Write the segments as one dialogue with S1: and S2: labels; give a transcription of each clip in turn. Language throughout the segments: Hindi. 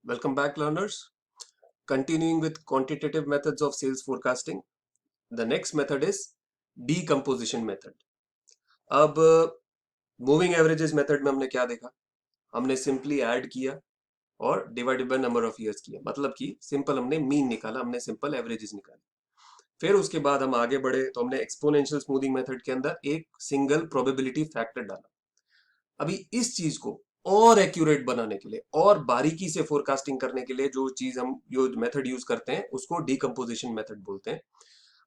S1: Welcome back, learners. Continuing with quantitative methods of sales forecasting. The next method is decomposition method. अब मूविंग एवरेजेस मेथड में हमने क्या देखा? हमने सिंपली ऐड किया और divided by number of years किया, मतलब कि सिंपल हमने मीन निकाला, हमने सिंपल एवरेजेस निकाले। फिर उसके बाद हम आगे बढ़े तो हमने एक्सपोनेंशियल स्मूथिंग मेथड के अंदर एक सिंगल प्रोबेबिलिटी फैक्टर डाला। अभी इस चीज को और एक्यूरेट बनाने के लिए और बारीकी से फोरकास्टिंग करने के लिए जो मेथड यूज करते हैं उसको डीकम्पोजिशन मेथड बोलते हैं।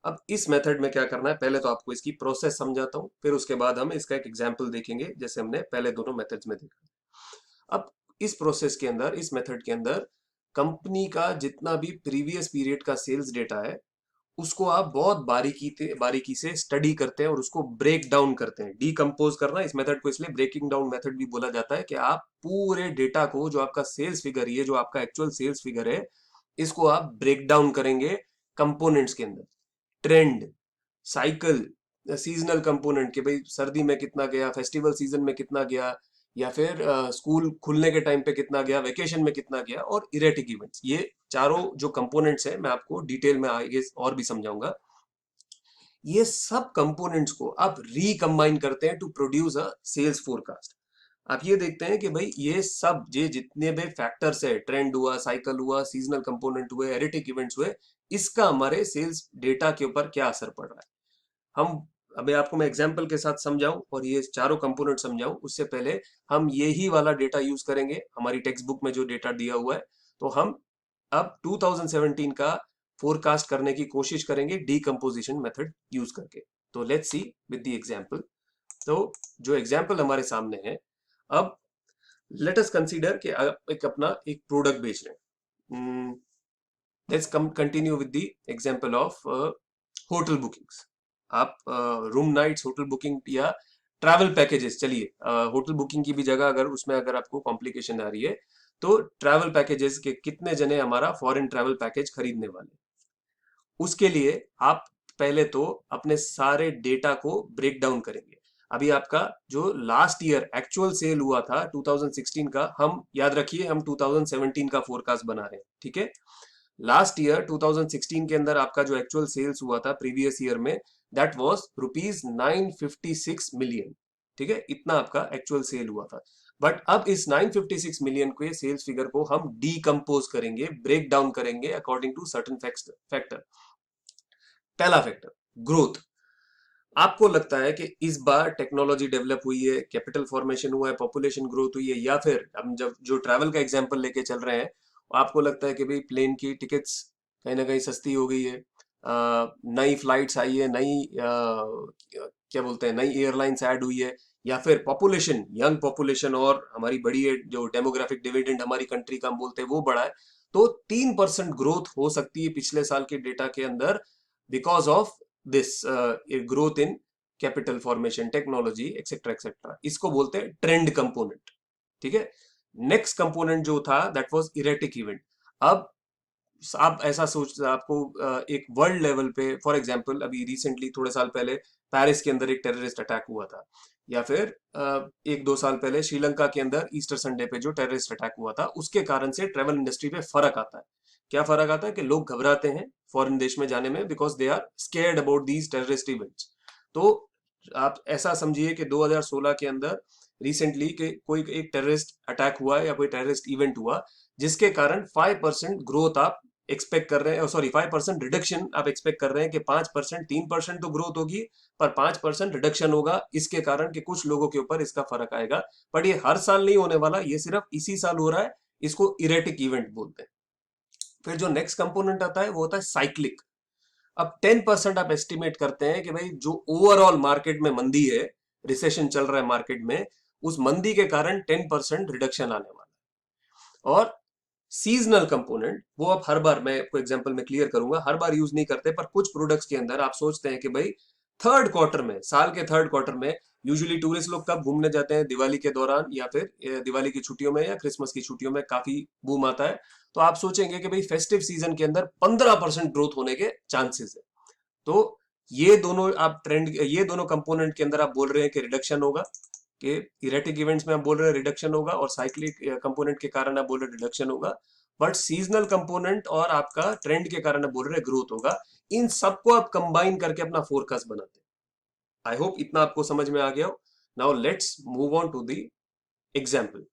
S1: अब इस मेथड में क्या करना है, पहले तो आपको इसकी प्रोसेस समझाता हूं, फिर उसके बाद हम इसका एक एग्जांपल देखेंगे जैसे हमने पहले दोनों मेथड्स में देखा। अब इस प्रोसेस के अंदर, इस मेथड के अंदर कंपनी का जितना भी प्रीवियस पीरियड का सेल्स डेटा है उसको आप बहुत बारीकी से स्टडी करते हैं और उसको ब्रेक डाउन करते हैं। डीकम्पोज करना, इस मेथड को इसलिए ब्रेकिंग डाउन मेथड भी बोला जाता है कि आप पूरे डेटा को, जो आपका सेल्स फिगर है, जो आपका एक्चुअल सेल्स फिगर है, इसको आप ब्रेक डाउन करेंगे कंपोनेंट्स के अंदर। ट्रेंड, साइकिल, सीजनल कंपोनेंट के भाई सर्दी में कितना गया, फेस्टिवल सीजन में कितना गया, या फिर स्कूल खुलने के टाइम पे कितना गया, वेकेशन में कितना गया, और इरेटिक इवेंट्स। ये चारों जो कंपोनेंट्स हैं मैं आपको डिटेल में आगे और भी समझाऊंगा। ये सब कंपोनेंट्स को आप रिकंबाइन करते हैं to produce a sales forecast. आप ये देखते हैं कि भाई ये जितने भी फैक्टर्स है, ट्रेंड हुआ, साइकिल हुआ, सीजनल कंपोनेंट हुए, एरिटिक इवेंट्स हुए, इसका हमारे सेल्स डेटा के ऊपर क्या असर पड़ रहा है। हम अभी आपको मैं एग्जांपल के साथ समझाऊं और ये चारों कंपोनेंट समझाऊं, उससे पहले हम यही वाला डेटा यूज करेंगे हमारी टेक्स्ट बुक में जो डेटा दिया हुआ है। तो हम अब 2017 का फोरकास्ट करने की कोशिश करेंगे डीकम्पोजिशन मेथड यूज करके। तो let's see with the example. तो जो एग्जांपल हमारे सामने है, अब लेट अस कंसीडर कि आप एक अपना एक प्रोडक्ट बेच रहे हैं। Let's continue with the example of hotel bookings. आप रूम नाइट्स, होटल बुकिंग या ट्रैवल पैकेजेस, चलिए होटल बुकिंग की भी जगह अगर उसमें अगर आपको कॉम्प्लिकेशन आ रही है तो ट्रैवल पैकेजेस के कितने जने हमारा फॉरेन ट्रैवल पैकेज खरीदने वाले। उसके लिए आप पहले तो अपने सारे डेटा को ब्रेक डाउन करेंगे। अभी आपका जो लास्ट ईयर एक्चुअल सेल हुआ था 2016 का, हम याद रखिए हम 2017 का फोरकास्ट बना रहे हैं, ठीक है। लास्ट ईयर 2016 के अंदर आपका जो एक्चुअल सेल्स हुआ था प्रीवियस ईयर में, दैट वाज रुपीज 956 मिलियन, ठीक है। इतना आपका एक्चुअल सेल हुआ था। बट अब इस 956 मिलियन को, ये सेल्स फिगर को हम डीकंपोज करेंगे, ब्रेक डाउन करेंगे अकॉर्डिंग टू सर्टेन फैक्टर। पहला फैक्टर, ग्रोथ। आपको लगता है कि इस बार टेक्नोलॉजी डेवलप हुई है, कैपिटल फॉर्मेशन हुआ है, पॉपुलेशन ग्रोथ हुई है, या फिर हम जब जो ट्रैवल का एग्जांपल लेके चल रहे हैं, आपको लगता है कि भाई प्लेन की टिकट्स कहीं ना कहीं सस्ती हो गई है, नई फ्लाइट्स आई है, क्या बोलते हैं, नई एयरलाइंस ऐड हुई है, या फिर पॉपुलेशन, यंग पॉपुलेशन और हमारी बड़ी है, जो डेमोग्राफिक डिविडेंड हमारी कंट्री का हम बोलते हैं वो बढ़ा है। तो 3% ग्रोथ हो सकती है पिछले साल के डेटा के अंदर, because of this growth in capital formation, technology, etcetera etcetera. इसको बोलते हैं ट्रेंड कंपोनेंट, ठीक है। नेक्स्ट कंपोनेंट जो था दैट वाज इरेटिक इवेंट। अब आप ऐसा सोच, आपको एक वर्ल्ड लेवल पे, फॉर एग्जांपल अभी रिसेंटली थोड़े साल पहले पेरिस के अंदर एक टेररिस्ट अटैक हुआ था, या फिर एक दो साल पहले श्रीलंका के अंदर ईस्टर संडे पे जो टेररिस्ट अटैक हुआ था, उसके कारण से ट्रेवल इंडस्ट्री पे फर्क आता है। क्या फर्क आता है कि लोग घबराते हैं फॉरेन देश में जाने में, because they are scared about these terrorist events. तो आप ऐसा समझिए कि 2016 के अंदर रिसेंटली के कोई एक टेररिस्ट अटैक हुआ या कोई टेररिस्ट इवेंट हुआ, जिसके कारण 5% ग्रोथ आप एक्सपेक्ट कर रहे हैं, सॉरी 5% रिडक्शन आप एक्सपेक्ट कर रहे हैं कि 5%, 3% तो ग्रोथ होगी पर 5% रिडक्शन होगा, इसके कारण कि कुछ लोगों के ऊपर इसका फर्क आएगा। बट ये हर साल नहीं होने वाला, ये सिर्फ इसी साल हो रहा है, इसको इरेटिक इवेंट बोलते हैं। फिर जो नेक्स्ट कंपोनेंट आता है वो होता है साइक्लिक। अब 10% आप एस्टिमेट करते हैं कि भाई जो ओवरऑल मार्केट में मंदी है, रिसेशन चल रहा है मार्केट में, उस मंदी के कारण 10% रिडक्शन आने वाला है। और सीजनल कंपोनेंट वो आप हर बार, मैं आपको एग्जांपल में क्लियर करूंगा, हर बार यूज नहीं करते, पर कुछ प्रोडक्ट्स के अंदर आप सोचते हैं कि भाई थर्ड क्वार्टर में, साल के थर्ड क्वार्टर में यूजुअली टूरिस्ट लोग कब घूमने जाते हैं, दिवाली के दौरान या फिर दिवाली की छुट्टियों में या क्रिसमस की छुट्टियों में काफी बूम आता है। तो आप सोचेंगे कि भाई फेस्टिव सीजन के अंदर 15% ग्रोथ होने के चांसेस है। तो ये दोनों आप ट्रेंड, ये दोनों कंपोनेंट के अंदर आप बोल रहे हैं कि रिडक्शन होगा, कि इरेटिक इवेंट्स में आप बोल रहे हैं रिडक्शन होगा, और साइक्लिक कंपोनेंट के कारण आप बोल रहे हैं रिडक्शन होगा। बट सीजनल कंपोनेंट और आपका ट्रेंड के कारण बोल रहे ग्रोथ होगा। इन सबको आप कंबाइन करके अपना फोरकास्ट बनाते हैं। आई होप इतना आपको समझ में आ गया हो। Now let's move on to the example.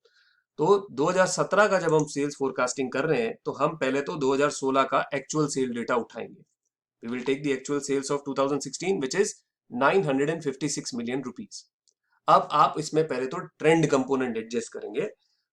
S1: तो 2017 का जब हम सेल्स फोरकास्टिंग कर रहे हैं तो हम पहले तो 2016 का एक्चुअल सेल डेटा उठाएंगे। We will take the actual sales of 2016 which is 956 million rupees. अब आप इसमें पहले तो ट्रेंड कंपोनेंट एडजस्ट करेंगे।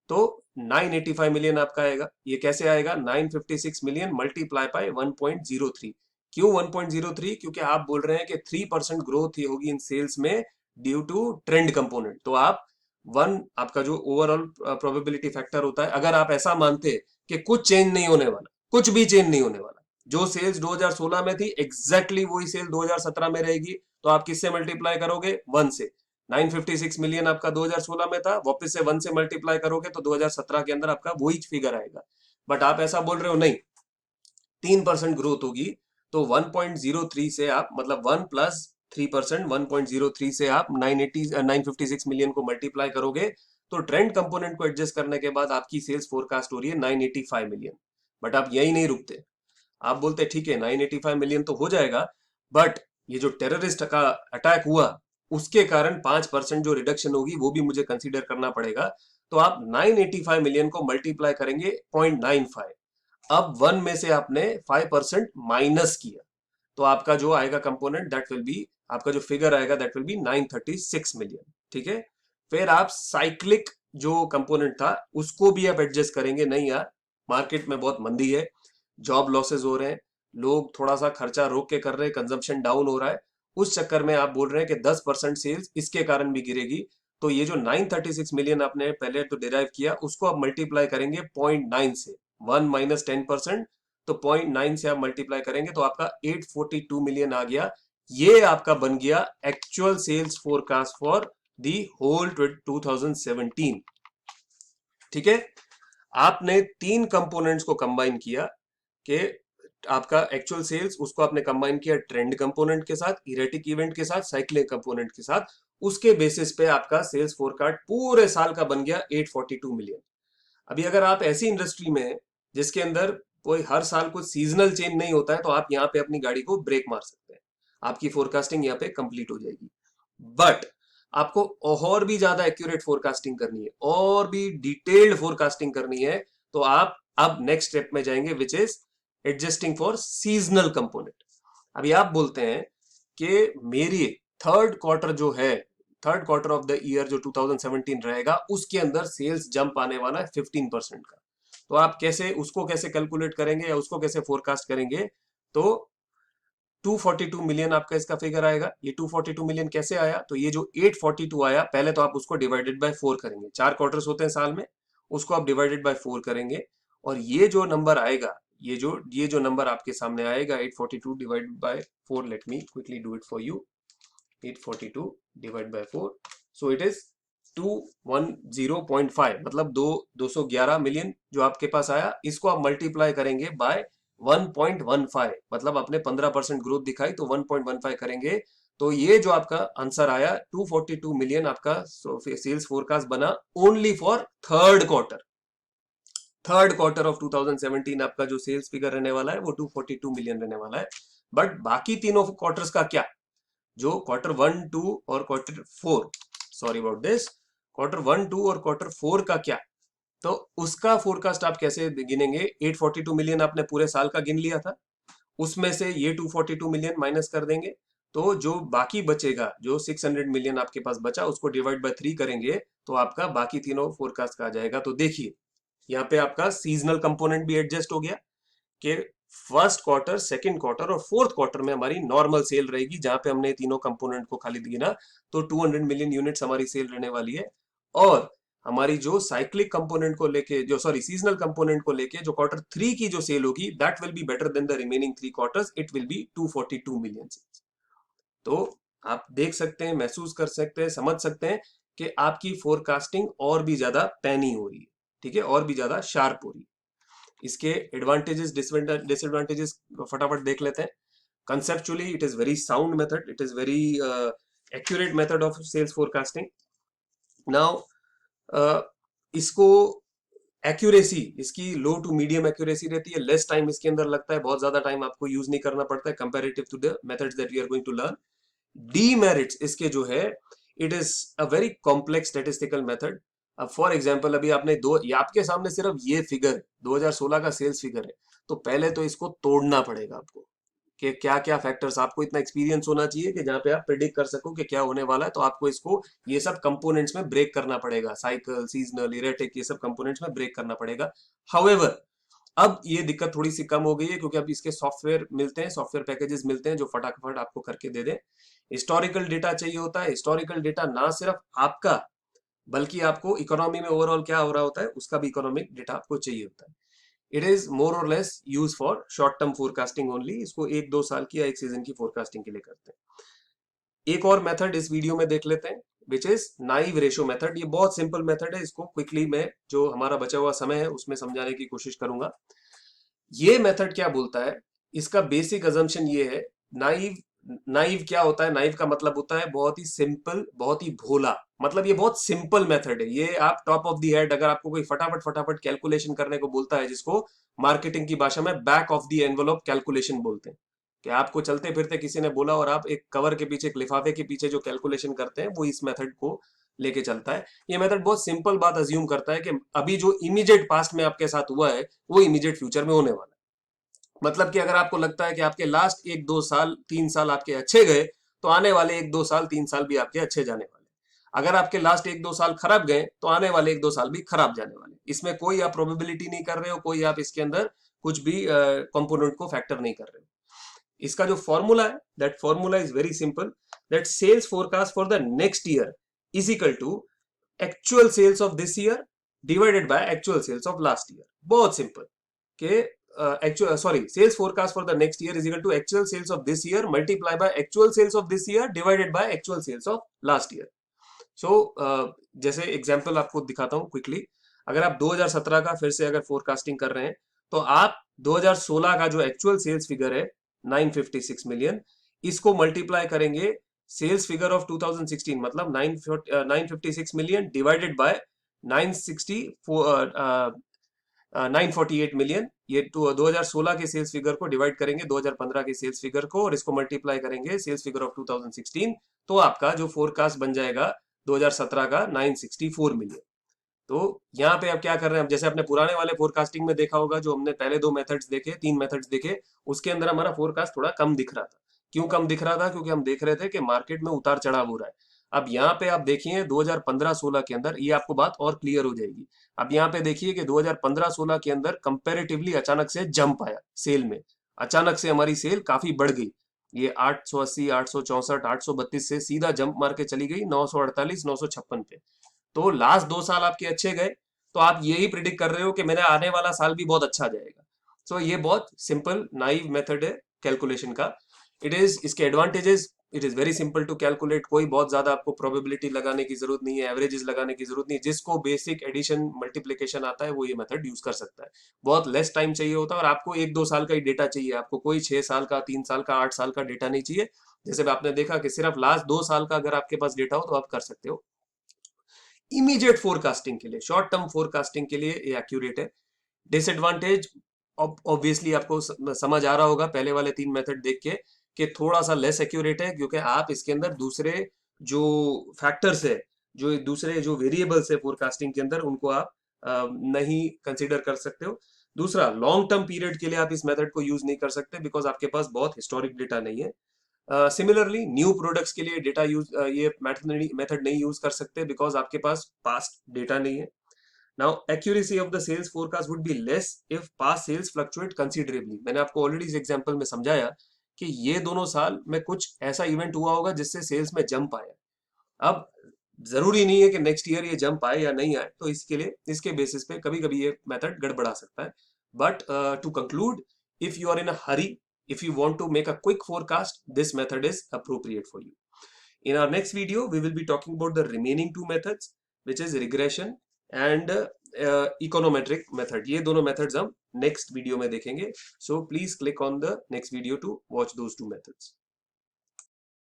S1: तो 985 मिलियन आपका आएगा। ये कैसे आएगा? 956 मिलियन मल्टीप्लाई बाय 1.03। क्यों 1.03? क्योंकि आप बोल रहे हैं कि 3% ग्रोथ ही होगी इन सेल्स में ड्यू टू ट्रेंड कंपोनेंट। तो आप वन आपका जो ओवरऑल प्रोबेबिलिटी फैक्टर होता है, अगर आप ऐसा मानते हैं कि कुछ चेंज नहीं होने वाला, कुछ भी चेंज नहीं होने वाला, जो सेल्स 2016 में थी एग्जैक्टली वही सेल 2017 में रहेगी, तो आप किससे मल्टीप्लाई करोगे? 1 से। 956 मिलियन आपका 2016 में था, वापस से 1 से मल्टीप्लाई करोगे तो 2017 के अंदर आपका वही फिगर आएगा। बट आप ऐसा बोल रहे हो नहीं, 3% ग्रोथ होगी, तो 1.03 से आप मतलब 1 प्लस 3%, 1.03 से आप 956 मिलियन को मल्टीप्लाई करोगे तो ट्रेंड कंपोनेंट को एडजस्ट करने के बाद आपकी सेल्स फोरकास्ट हो रही है 985 मिलियन। बट आप यही नहीं रुकते, आप बोलते ठीक है 985 मिलियन तो हो जाएगा, बट ये जो टेररिस्ट का अटैक हुआ उसके कारण 5% जो रिडक्शन होगी वो भी मुझे कंसीडर करना पड़ेगा। तो आप 985 मिलियन को मल्टीप्लाई करेंगे 0.95। अब 1 में से आपने 5% माइनस किया, तो आपका जो आएगा कंपोनेंट दैट विल बी, आपका जो फिगर आएगा दैट विल बी 936 मिलियन। ठीक है। फिर आप साइक्लिक जो कंपोनेंट था उसको भी आप एडजस्ट करेंगे। नहीं यार, मार्केट में बहुत मंदी है, जॉब लॉसेस हो रहे हैं, लोग थोड़ा सा खर्चा रोक के कर रहे हैं, कंजम्पशन डाउन हो रहा है, उस चक्कर में आप बोल रहे हैं कि 10% सेल्स इसके कारण भी गिरेगी। तो ये जो 936 मिलियन आपने पहले तो डिराइव किया उसको आप मल्टीप्लाई करेंगे 0.9 से। 1 माइनस 10%, तो 0.9 से आप मल्टीप्लाई करेंगे तो आपका 842 मिलियन आ गया। ये आपका बन गया actual sales forecast for the whole 2017। ठीक है। आपने तीन कंपोनेंट्स को कंबाइन किया कि आपका एक्चुअल सेल्स, उसको आपने कंबाइन किया ट्रेंड कंपोनेंट के साथ, इरेटिक इवेंट के साथ, साइक्लिक कंपोनेंट के साथ। उसके बेसिस पे आपका सेल्स फोरकास्ट पूरे साल का बन गया 842 मिलियन। अभी अगर आप ऐसी इंडस्ट्री में हैं जिसके अंदर कोई हर साल कोई सीजनल चेंज नहीं होता है तो आप यहाँ पे अपनी गाड़ी को ब्रेक मार सकते हैं, आपकी फोरकास्टिंग यहाँ पे कंप्लीट हो जाएगी। बट आपको और भी ज्यादा एक्यूरेट फोरकास्टिंग करनी है, और भी डिटेल्ड फोरकास्टिंग करनी है, तो आप अब नेक्स्ट स्टेप में जाएंगे which is adjusting for seasonal component. अभी आप बोलते हैं कि मेरी थर्ड क्वार्टर जो है, third quarter of the year जो 2017 रहेगा उसके अंदर सेल्स जंप आने वाला है 15% का। तो आप कैसे उसको कैसे कैलकुलेट करेंगे या उसको कैसे फोरकास्ट करेंगे? तो 242 मिलियन आपका इसका फिगर आएगा। ये 242 मिलियन कैसे आया? तो ये जो 842 आया, पहले तो आप उसको डिवाइडेड बाय 4 करेंगे, 4 क्वार्टर्स होते हैं साल में, उसको आप डिवाइडेड बाय 4 करेंगे, और ये जो नंबर आएगा, ये जो नंबर आपके सामने आएगा 842 divided by 4, let me quickly do it for you. 842 divide by 4, so it is 210.5, मतलब 211 मिलियन जो आपके पास आया। इसको आप मल्टीप्लाई करेंगे बाय 1.15, मतलब आपने 15% ग्रोथ दिखाई तो 1.15 करेंगे, तो ये जो आपका आंसर आया 242 मिलियन आपका सेल्स फोरकास्ट बना only for third quarter. Third quarter of 2017 आपका जो सेल्स फिगर रहने वाला है वो 242 मिलियन रहने वाला है। बट बाकी तीनों क्वार्टर्स का क्या? जो क्वार्टर 1, 2 और quarter 4, sorry about this, quarter 1, 2 और क्वार्टर 4 का क्या? तो उसका फोरकास्ट आप कैसे गिनेंगे? 842 मिलियन आपने पूरे साल का गिन लिया था, उसमें से ये 242 मिलियन माइनस कर देंगे, तो जो बाकी बचेगा, जो 600 मिलियन आपके पास बचा, उसको डिवाइड बाय 3 करेंगे तो आपका बाकी तीनों फोरकास्ट का आ जाएगा। तो देखिए यहाँ पे आपका सीजनल कंपोनेंट भी एडजस्ट हो गया कि फर्स्ट क्वार्टर, सेकंड क्वार्टर और फोर्थ क्वार्टर में हमारी नॉर्मल सेल रहेगी, जहां पे हमने तीनों कंपोनेंट को खाली गिना तो 200 मिलियन यूनिट्स हमारी सेल रहने वाली है। और हमारी जो साइक्लिक कंपोनेंट को लेके, जो सॉरी सीजनल कंपोनेंट को लेके जो क्वार्टर 3 की जो सेल होगी that will be better than the remaining 3 quarters, it will be 242 million sales. तो आप देख सकते हैं, महसूस कर सकते हैं, समझ सकते हैं कि आपकी फोरकास्टिंग और भी ज्यादा पैनी हो रही है। ठीक है, और भी ज्यादा शार्प हो रही है। इसके एडवांटेजेस डिसएडवांटेजेस फटाफट देख लेते हैं। Conceptually it is very sound method, it is very accurate method of sales forecasting. Now इसको एक्यूरेसी इसकी लो टू मीडियम एक्यूरेसी रहती है, लेस टाइम इसके अंदर लगता है, बहुत ज्यादा टाइम आपको यूज नहीं करना पड़ता है comparative to the methods that we are going to learn. Demerits इसके जो है, it is a very complex statistical method. अब फॉर एग्जांपल अभी आपने दो, ये आपके सामने सिर्फ ये फिगर 2016 का सेल्स फिगर है, तो पहले तो इसको तोड़ना पड़ेगा आपको कि क्या क्या फैक्टर्स, आपको इतना एक्सपीरियंस होना चाहिए कि जहां पे आप प्रिडिक्ट कर सको कि क्या होने वाला है, तो आपको इसको ये सब कंपोनेंट्स में ब्रेक करना पड़ेगा, साइकिल, सीजनल, इरेटिक, ये सब कंपोनेंट्स में ब्रेक करना पड़ेगा। हाउएवर अब ये दिक्कत थोड़ी सी कम हो गई है क्योंकि अब इसके सॉफ्टवेयर मिलते हैं, सॉफ्टवेयर पैकेजेस मिलते हैं जो फटाफट आपको करके दे दें। हिस्टोरिकल डेटा चाहिए होता है, हिस्टोरिकल डेटा ना सिर्फ आपका बल्कि आपको इकोनॉमी में ओवरऑल क्या हो रहा होता है उसका भी इकोनॉमिक डेटा आपको चाहिए होता है। इट इज मोर और less use for short term forecasting only, इसको 1-2 साल की या 1 सीजन की फोरकास्टिंग के लिए करते हैं। एक और मेथड इस वीडियो में देख लेते हैं which is naive ratio method. ये बहुत सिंपल मेथड है, इसको क्विकली मैं जो हमारा बचा हुआ समय है उसमें समझाने की कोशिश करूंगा। ये मेथड क्या बोलता है, इसका बेसिक अजम्पशन ये है, नाइव, नाइव क्या होता है, नाइव का मतलब होता है बहुत ही सिंपल, बहुत ही भोला, मतलब ये बहुत सिंपल मेथड है। ये आप टॉप ऑफ द हेड अगर आपको कोई फटाफट फटाफट कैलकुलेशन करने को बोलता है, जिसको मार्केटिंग की भाषा में back of the envelope calculation बोलते हैं, कि आपको चलते फिरते किसी ने बोला और आप एक कवर के पीछे, एक लिफाफे के पीछे जो कैलकुलेशन करते हैं, वो इस मेथड को लेके चलता है। ये मेथड बहुत सिंपल बात अज्यूम करता है कि अभी जो इमीडिएट पास्ट में आपके साथ हुआ है वो इमीडिएट फ्यूचर में होने वाला है। मतलब कि अगर आपको लगता है कि आपके लास्ट 1-2 साल 3 साल आपके अच्छे गए, तो आने वाले 1-2 साल 3 साल भी आपके अच्छे जाने वाले। अगर आपके लास्ट 1-2 साल खराब गए, तो आने वाले 1-2 साल भी खराब जाने वाले। इसमें कोई आप प्रोबेबिलिटी नहीं कर रहे हो, कोई आप इसके अंदर कुछ भी कंपोनेंट को फैक्टर नहीं कर रहे हो। इसका जो फॉर्मूला है, that formula is very simple, that sales forecast for the next year is equal to actual sales of this year divided by actual sales of last year. बहुत सिंपल के actual sorry sales forecast for the next year is equal to actual sales of this year multiply by actual sales of this year divided by actual sales of last year. So जैसे एग्जांपल आपको दिखाता हूं क्विकली, अगर आप 2017 का फिर से अगर फोरकास्टिंग कर रहे हैं, तो आप 2016 का जो एक्चुअल सेल्स फिगर है 956 मिलियन, इसको मल्टीप्लाई करेंगे सेल्स फिगर ऑफ 2016 मतलब 956 मिलियन डिवाइडेड बाय 948 मिलियन, ये 2016 के सेल्स फिगर को डिवाइड करेंगे 2015 के सेल्स फिगर को, और इसको मल्टीप्लाई करेंगे सेल्स फिगर ऑफ 2016, तो आपका जो फोरकास्ट बन जाएगा 2017 का 964 मिलियन। तो यहाँ पे आप क्या कर रहे हैं, जैसे अपने पुराने वाले फोरकास्टिंग में देखा होगा, जो हमने पहले 2 मेथड्स देखे, 3 मेथड्स देखे, उसके अंदर हमारा फोरकास्ट थोड़ा कम दिख रहा था। क्यों कम दिख रहा था? क्योंकि हम देख रहे थे कि मार्केट में उतार चढ़ाव हो रहा है। अब यहाँ पे आप देखिए 2015-16 के अंदर ये आपको बात और क्लियर हो जाएगी। अब यहाँ पे देखिए कि 2015-16 के अंदर कंपेरेटिवली अचानक से जंप आया सेल में, अचानक से हमारी सेल काफी बढ़ गई। ये 880, 864, 832 से सीधा जंप मार के चली गई 948, 956 पे। तो लास्ट 2 साल आपके अच्छे गए, तो आप यही प्रिडिक्ट कर रहे हो कि मेरा आने वाला साल भी बहुत अच्छा जाएगा। सो ये बहुत सिंपल नाइव मेथड है कैलकुलेशन का। इट इज, इसके advantages, it is very simple to calculate, कोई बहुत ज्यादा आपको प्रोबेबिलिटी लगाने की जरूरत नहीं है, एवरेजेस लगाने की जरूरत नहीं है। जिसको बेसिक एडिशन मल्टीप्लिकेशन आता है वो ये मेथड यूज कर सकता है। बहुत लेस टाइम चाहिए होता है, और आपको 1-2 साल का ही डेटा चाहिए, आपको कोई 6 साल का, 3 साल का, 8 साल का डेटा नहीं चाहिए। जैसे आपने देखा कि सिर्फ लास्ट 2 साल का अगर आपके पास डेटा हो तो आप कर सकते हो। इमीडिएट फोरकास्टिंग के लिए, शॉर्ट टर्म फोरकास्टिंग के लिए ये एक्यूरेट है। डिसएडवांटेज ऑब्वियसली आपको समझ आ रहा होगा पहले वाले 3 मेथड देख के, कि थोड़ा सा लेस एक्यूरेट है, क्योंकि आप इसके अंदर दूसरे जो फैक्टर्स है, जो दूसरे जो वेरिएबल्स है फोरकास्टिंग के अंदर, उनको आप नहीं कंसिडर कर सकते हो। दूसरा, लॉन्ग टर्म पीरियड के लिए आप इस मेथड को यूज नहीं कर सकते, बिकॉज आपके पास बहुत हिस्टोरिक डेटा नहीं है। सिमिलरली न्यू प्रोडक्ट्स के लिए डेटा यूज, ये मेथड नहीं यूज कर सकते, बिकॉज आपके पास पास्ट डेटा नहीं है। Now accuracy of the sales forecast would be less if past sales fluctuate considerably. मैंने आपको ऑलरेडी इस एग्जांपल में समझाया कि ये दोनों साल में कुछ ऐसा इवेंट हुआ होगा जिससे सेल्स में जंप आया। अब जरूरी नहीं है कि नेक्स्ट ईयर ये जंप आए या नहीं आए, तो इसके लिए, इसके बेसिस पे कभी कभी ये मेथड गड़बड़ा सकता है। But to conclude, if you are in a hurry, if you want to make a quick forecast, this method is appropriate for you. In our next video, we will be talking about the remaining 2 methods, which is regression and econometric method. ये दोनों methods हम next video में देखेंगे. So please click on the next video to watch those 2 methods.